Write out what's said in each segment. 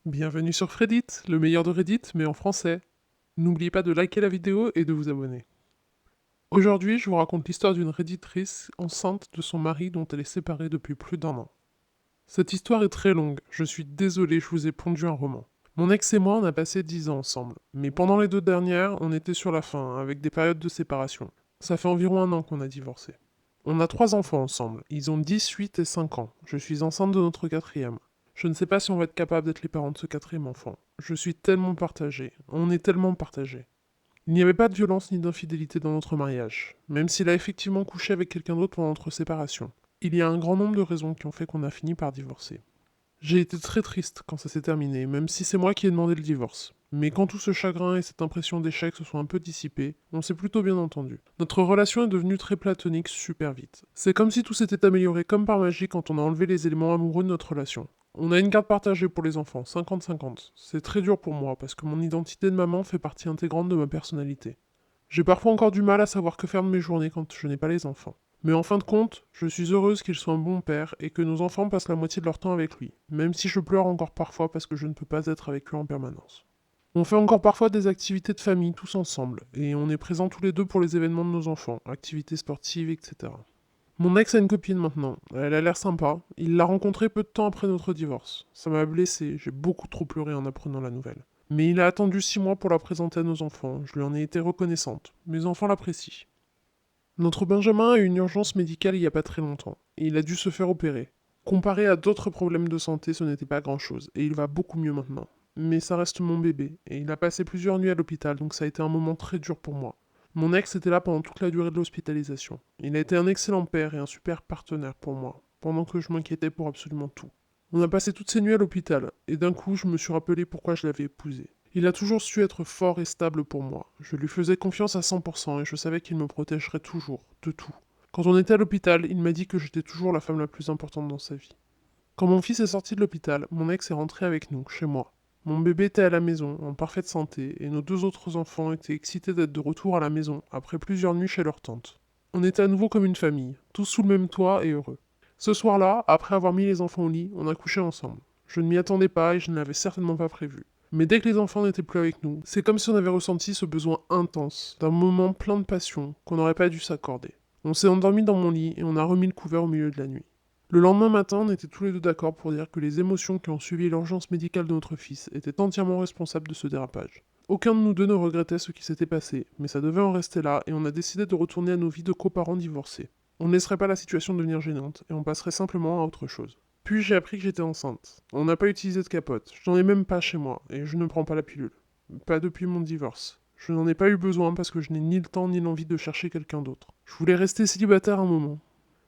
Bienvenue sur Reddit, le meilleur de Reddit, mais en français. N'oubliez pas de liker la vidéo et de vous abonner. Aujourd'hui, je vous raconte l'histoire d'une Redditrice enceinte de son mari dont elle est séparée depuis plus d'un an. Cette histoire est très longue, je suis désolé, je vous ai pondu un roman. Mon ex et moi, on a passé 10 ans ensemble, mais pendant les 2 dernières, on était sur la fin, avec des périodes de séparation. Ça fait environ un an qu'on a divorcé. On a 3 enfants ensemble, ils ont 10, 8 et 5 ans. Je suis enceinte de notre quatrième. Je ne sais pas si on va être capable d'être les parents de ce quatrième enfant. Je suis tellement partagé, on est tellement partagé. Il n'y avait pas de violence ni d'infidélité dans notre mariage, même s'il a effectivement couché avec quelqu'un d'autre pendant notre séparation. Il y a un grand nombre de raisons qui ont fait qu'on a fini par divorcer. J'ai été très triste quand ça s'est terminé, même si c'est moi qui ai demandé le divorce. Mais quand tout ce chagrin et cette impression d'échec se sont un peu dissipés, on s'est plutôt bien entendu. Notre relation est devenue très platonique super vite. C'est comme si tout s'était amélioré comme par magie quand on a enlevé les éléments amoureux de notre relation. On a une garde partagée pour les enfants, 50-50. C'est très dur pour moi parce que mon identité de maman fait partie intégrante de ma personnalité. J'ai parfois encore du mal à savoir que faire de mes journées quand je n'ai pas les enfants. Mais en fin de compte, je suis heureuse qu'il soit un bon père et que nos enfants passent la moitié de leur temps avec lui, même si je pleure encore parfois parce que je ne peux pas être avec eux en permanence. On fait encore parfois des activités de famille tous ensemble, et on est présents tous les deux pour les événements de nos enfants, activités sportives, etc. Mon ex a une copine maintenant, elle a l'air sympa, il l'a rencontrée peu de temps après notre divorce. Ça m'a blessé, j'ai beaucoup trop pleuré en apprenant la nouvelle. Mais il a attendu 6 mois pour la présenter à nos enfants, je lui en ai été reconnaissante. Mes enfants l'apprécient. Notre Benjamin a eu une urgence médicale il n'y a pas très longtemps, et il a dû se faire opérer. Comparé à d'autres problèmes de santé, ce n'était pas grand-chose, et il va beaucoup mieux maintenant. Mais ça reste mon bébé, et il a passé plusieurs nuits à l'hôpital, donc ça a été un moment très dur pour moi. Mon ex était là pendant toute la durée de l'hospitalisation. Il a été un excellent père et un super partenaire pour moi, pendant que je m'inquiétais pour absolument tout. On a passé toutes ces nuits à l'hôpital, et d'un coup je me suis rappelé pourquoi je l'avais épousé. Il a toujours su être fort et stable pour moi. Je lui faisais confiance à 100% et je savais qu'il me protégerait toujours, de tout. Quand on était à l'hôpital, il m'a dit que j'étais toujours la femme la plus importante dans sa vie. Quand mon fils est sorti de l'hôpital, mon ex est rentré avec nous, chez moi. Mon bébé était à la maison, en parfaite santé, et nos 2 autres enfants étaient excités d'être de retour à la maison, après plusieurs nuits chez leur tante. On était à nouveau comme une famille, tous sous le même toit et heureux. Ce soir-là, après avoir mis les enfants au lit, on a couché ensemble. Je ne m'y attendais pas et je ne l'avais certainement pas prévu. Mais dès que les enfants n'étaient plus avec nous, c'est comme si on avait ressenti ce besoin intense, d'un moment plein de passion, qu'on n'aurait pas dû s'accorder. On s'est endormi dans mon lit et on a remis le couvert au milieu de la nuit. Le lendemain matin, on était tous les deux d'accord pour dire que les émotions qui ont suivi l'urgence médicale de notre fils étaient entièrement responsables de ce dérapage. Aucun de nous deux ne regrettait ce qui s'était passé, mais ça devait en rester là et on a décidé de retourner à nos vies de coparents divorcés. On ne laisserait pas la situation devenir gênante et on passerait simplement à autre chose. Puis j'ai appris que j'étais enceinte. On n'a pas utilisé de capote, je n'en ai même pas chez moi et je ne prends pas la pilule. Pas depuis mon divorce. Je n'en ai pas eu besoin parce que je n'ai ni le temps ni l'envie de chercher quelqu'un d'autre. Je voulais rester célibataire un moment.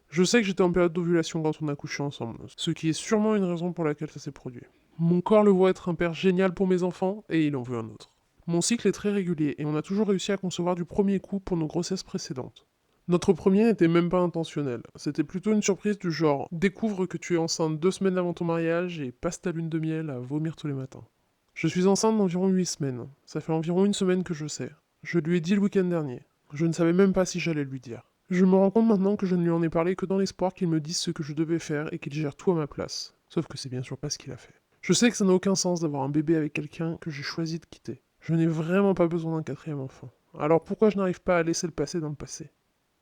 Je sais que j'étais en période d'ovulation quand on a couché ensemble, ce qui est sûrement une raison pour laquelle ça s'est produit. Mon corps le voit être un père génial pour mes enfants, et il en veut un autre. Mon cycle est très régulier, et on a toujours réussi à concevoir du premier coup pour nos grossesses précédentes. Notre premier n'était même pas intentionnel, c'était plutôt une surprise du genre découvre que tu es enceinte 2 semaines avant ton mariage et passe ta lune de miel à vomir tous les matins. Je suis enceinte d'environ 8 semaines, ça fait environ une semaine que je sais. Je lui ai dit le week-end dernier. Je ne savais même pas si j'allais lui dire. Je me rends compte maintenant que je ne lui en ai parlé que dans l'espoir qu'il me dise ce que je devais faire et qu'il gère tout à ma place. Sauf que c'est bien sûr pas ce qu'il a fait. Je sais que ça n'a aucun sens d'avoir un bébé avec quelqu'un que j'ai choisi de quitter. Je n'ai vraiment pas besoin d'un quatrième enfant. Alors pourquoi je n'arrive pas à laisser le passé dans le passé?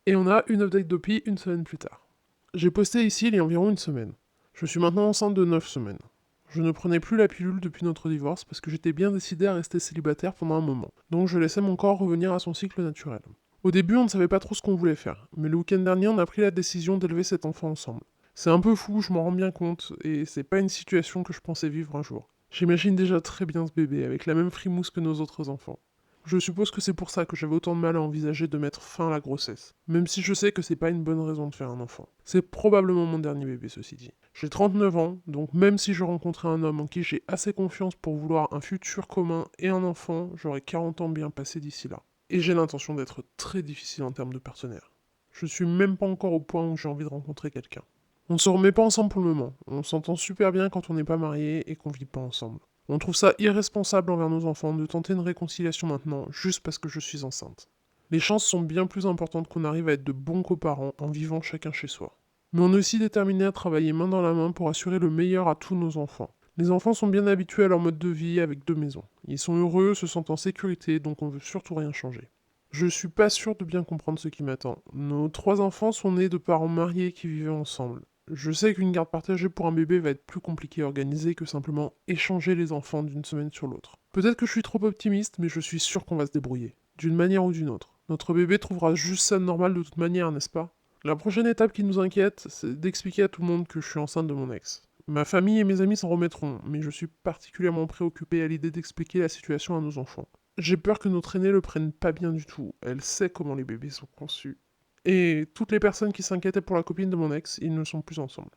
Et on a une update d'Opi une semaine plus tard. J'ai posté ici il y a environ une semaine. Je suis maintenant enceinte de 9 semaines. Je ne prenais plus la pilule depuis notre divorce parce que j'étais bien décidé à rester célibataire pendant un moment. Donc je laissais mon corps revenir à son cycle naturel. Au début, on ne savait pas trop ce qu'on voulait faire, mais le week-end dernier, on a pris la décision d'élever cet enfant ensemble. C'est un peu fou, je m'en rends bien compte, et c'est pas une situation que je pensais vivre un jour. J'imagine déjà très bien ce bébé, avec la même frimousse que nos autres enfants. Je suppose que c'est pour ça que j'avais autant de mal à envisager de mettre fin à la grossesse, même si je sais que c'est pas une bonne raison de faire un enfant. C'est probablement mon dernier bébé, ceci dit. J'ai 39 ans, donc même si je rencontrais un homme en qui j'ai assez confiance pour vouloir un futur commun et un enfant, j'aurai 40 ans bien passés d'ici là. Et j'ai l'intention d'être très difficile en termes de partenaire. Je suis même pas encore au point où j'ai envie de rencontrer quelqu'un. On se remet pas ensemble pour le moment. On s'entend super bien quand on n'est pas marié et qu'on vit pas ensemble. On trouve ça irresponsable envers nos enfants de tenter une réconciliation maintenant juste parce que je suis enceinte. Les chances sont bien plus importantes qu'on arrive à être de bons coparents en vivant chacun chez soi. Mais on est aussi déterminé à travailler main dans la main pour assurer le meilleur à tous nos enfants. Les enfants sont bien habitués à leur mode de vie avec 2 maisons. Ils sont heureux, se sentent en sécurité, donc on veut surtout rien changer. Je suis pas sûr de bien comprendre ce qui m'attend. Nos 3 enfants sont nés de parents mariés qui vivaient ensemble. Je sais qu'une garde partagée pour un bébé va être plus compliqué à organiser que simplement échanger les enfants d'une semaine sur l'autre. Peut-être que je suis trop optimiste, mais je suis sûr qu'on va se débrouiller, d'une manière ou d'une autre. Notre bébé trouvera juste ça normal de toute manière, n'est-ce pas? La prochaine étape qui nous inquiète, c'est d'expliquer à tout le monde que je suis enceinte de mon ex. Ma famille et mes amis s'en remettront, mais je suis particulièrement préoccupé à l'idée d'expliquer la situation à nos enfants. J'ai peur que notre aînée le prenne pas bien du tout. Elle sait comment les bébés sont conçus. Et toutes les personnes qui s'inquiétaient pour la copine de mon ex, ils ne sont plus ensemble.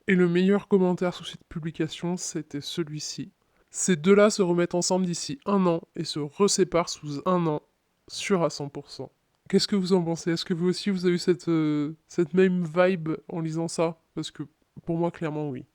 Et le meilleur commentaire sous cette publication, c'était celui-ci. Ces deux-là se remettent ensemble d'ici 1 an et se reséparent sous 1 an, sûr à 100%. Qu'est-ce que vous en pensez? Est-ce que vous aussi vous avez eu cette même vibe en lisant ça? Parce que pour moi, clairement, oui.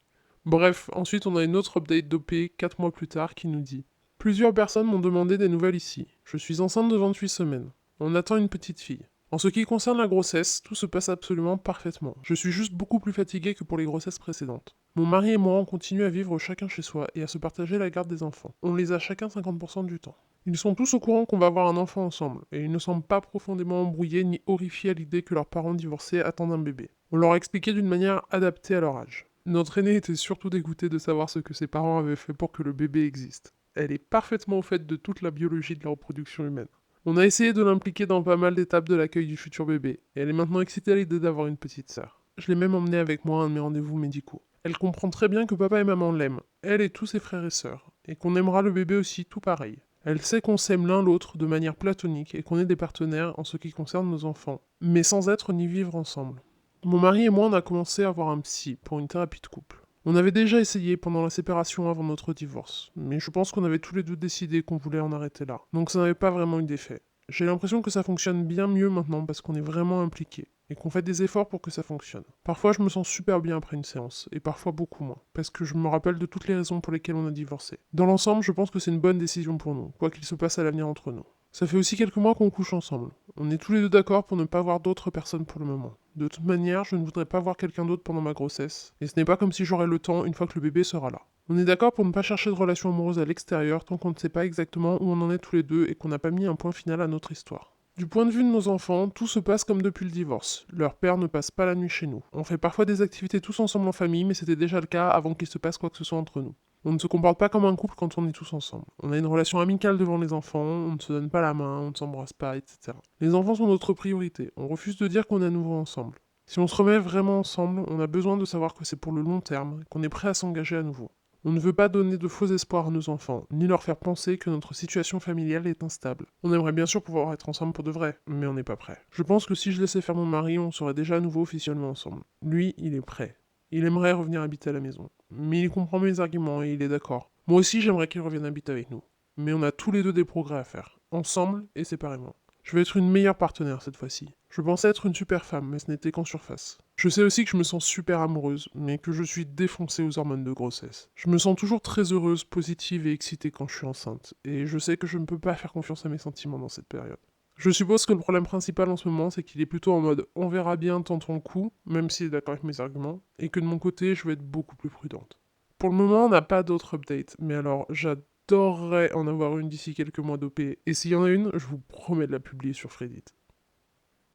Bref, ensuite on a une autre update d'OP 4 mois plus tard qui nous dit: Plusieurs personnes m'ont demandé des nouvelles ici. Je suis enceinte de 28 semaines. On attend une petite fille. En ce qui concerne la grossesse, tout se passe absolument parfaitement. Je suis juste beaucoup plus fatiguée que pour les grossesses précédentes. Mon mari et moi, on continue à vivre chacun chez soi et à se partager la garde des enfants. On les a chacun 50% du temps. Ils sont tous au courant qu'on va avoir un enfant ensemble, et ils ne semblent pas profondément embrouillés ni horrifiés à l'idée que leurs parents divorcés attendent un bébé. On leur a expliqué d'une manière adaptée à leur âge. Notre aînée était surtout dégoûtée de savoir ce que ses parents avaient fait pour que le bébé existe. Elle est parfaitement au fait de toute la biologie de la reproduction humaine. On a essayé de l'impliquer dans pas mal d'étapes de l'accueil du futur bébé, et elle est maintenant excitée à l'idée d'avoir une petite sœur. Je l'ai même emmenée avec moi à un de mes rendez-vous médicaux. Elle comprend très bien que papa et maman l'aiment, elle et tous ses frères et sœurs, et qu'on aimera le bébé aussi tout pareil. Elle sait qu'on s'aime l'un l'autre de manière platonique et qu'on est des partenaires en ce qui concerne nos enfants, mais sans être ni vivre ensemble. Mon mari et moi, on a commencé à voir un psy pour une thérapie de couple. On avait déjà essayé pendant la séparation avant notre divorce, mais je pense qu'on avait tous les deux décidé qu'on voulait en arrêter là. Donc ça n'avait pas vraiment eu d'effet. J'ai l'impression que ça fonctionne bien mieux maintenant parce qu'on est vraiment impliqué et qu'on fait des efforts pour que ça fonctionne. Parfois je me sens super bien après une séance, et parfois beaucoup moins, parce que je me rappelle de toutes les raisons pour lesquelles on a divorcé. Dans l'ensemble, je pense que c'est une bonne décision pour nous, quoi qu'il se passe à l'avenir entre nous. Ça fait aussi quelques mois qu'on couche ensemble. On est tous les deux d'accord pour ne pas voir d'autres personnes pour le moment. De toute manière, je ne voudrais pas voir quelqu'un d'autre pendant ma grossesse, et ce n'est pas comme si j'aurais le temps une fois que le bébé sera là. On est d'accord pour ne pas chercher de relation amoureuse à l'extérieur tant qu'on ne sait pas exactement où on en est tous les deux et qu'on n'a pas mis un point final à notre histoire. Du point de vue de nos enfants, tout se passe comme depuis le divorce. Leur père ne passe pas la nuit chez nous. On fait parfois des activités tous ensemble en famille, mais c'était déjà le cas avant qu'il se passe quoi que ce soit entre nous. On ne se comporte pas comme un couple quand on est tous ensemble. On a une relation amicale devant les enfants, on ne se donne pas la main, on ne s'embrasse pas, etc. Les enfants sont notre priorité. On refuse de dire qu'on est à nouveau ensemble. Si on se remet vraiment ensemble, on a besoin de savoir que c'est pour le long terme, qu'on est prêt à s'engager à nouveau. On ne veut pas donner de faux espoirs à nos enfants, ni leur faire penser que notre situation familiale est instable. On aimerait bien sûr pouvoir être ensemble pour de vrai, mais on n'est pas prêt. Je pense que si je laissais faire mon mari, on serait déjà à nouveau officiellement ensemble. Lui, il est prêt. Il aimerait revenir habiter à la maison. Mais il comprend mes arguments et il est d'accord. Moi aussi, j'aimerais qu'il revienne habiter avec nous. Mais on a tous les deux des progrès à faire, ensemble et séparément. Je vais être une meilleure partenaire cette fois-ci. Je pensais être une super femme, mais ce n'était qu'en surface. Je sais aussi que je me sens super amoureuse, mais que je suis défoncée aux hormones de grossesse. Je me sens toujours très heureuse, positive et excitée quand je suis enceinte, et je sais que je ne peux pas faire confiance à mes sentiments dans cette période. Je suppose que le problème principal en ce moment, c'est qu'il est plutôt en mode on verra bien, tentons le coup, même s'il est d'accord avec mes arguments, et que de mon côté, je vais être beaucoup plus prudente. Pour le moment, on n'a pas d'autres updates, mais alors j'adorerais en avoir une d'ici quelques mois d'OP, et s'il y en a une, je vous promets de la publier sur Reddit.